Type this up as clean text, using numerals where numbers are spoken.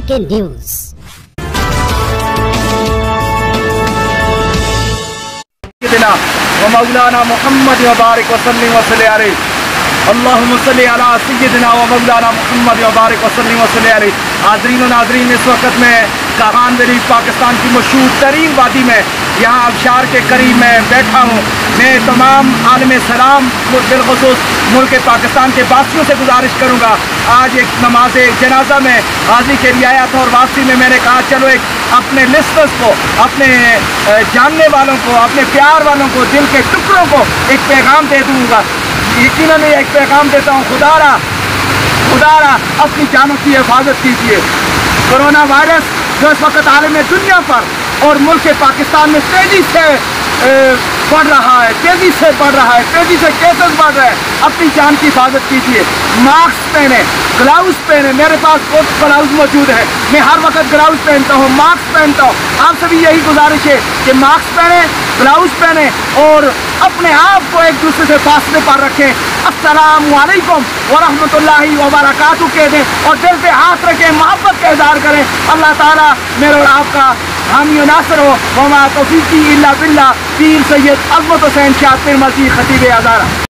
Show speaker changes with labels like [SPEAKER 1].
[SPEAKER 1] breaking news.
[SPEAKER 2] ومولانا محمد وبارک وسلم وصلی علیہ اللہم صلی علی سیدنا ومولانا محمد وبارک وسلم وصلی علیہ. حاضرین و ناظرین، اس وقت میں کاغان ویلی پاکستان کی مشہور ترین وادی میں یہاں آبشار کے قریب میں بیٹھا ہوں. میں تمام عالم سلام بالخصوص ملک پاکستان کے باسیوں سے گزارش کروں گا. آج ایک نماز جنازہ میں حاضری کے لیے آیا تھا اور واپسی میں نے کہا چلو ایک اپنے لسنرز کو، اپنے جاننے والوں کو، اپنے پیار والوں کو، دل کے ٹکڑوں کو ایک پیغام دے دوں گا. یقیناً ایک پیغام دیتا ہوں، خدا را اپنی جانوں کی حفاظت کیجیے. کرونا وائرس جو اس وقت عالم دنیا پر اور ملک پاکستان میں تیزی سے بڑھ رہا ہے، تیزی سے کیسز بڑھ رہے ہیں. اپنی جان کی حفاظت کیجیے. ماسک پہنے، گلاؤز پہنے. میرے پاس بہت گلاؤز موجود ہے، میں ہر وقت گلاؤز پہنتا ہوں، ماسک پہنتا ہوں. آپ سے بھی یہی گزارش ہے کہ ماسک پہنیں، گلاؤز پہنیں اور اپنے آپ کو ایک دوسرے سے فاصلے پر رکھیں. السلام علیکم ورحمۃ اللہ وبرکاتہ کہہ دیں اور دل پہ ہاتھ رکھیں، محبت کا اظہار کریں. اللہ تعالیٰ میرے اور آپ کا حامی و ناصر ہو. وما توفیقی الا باللہ. پیر سید عظمت حسین شاہ پیر مسیح خطیب ہزارہ.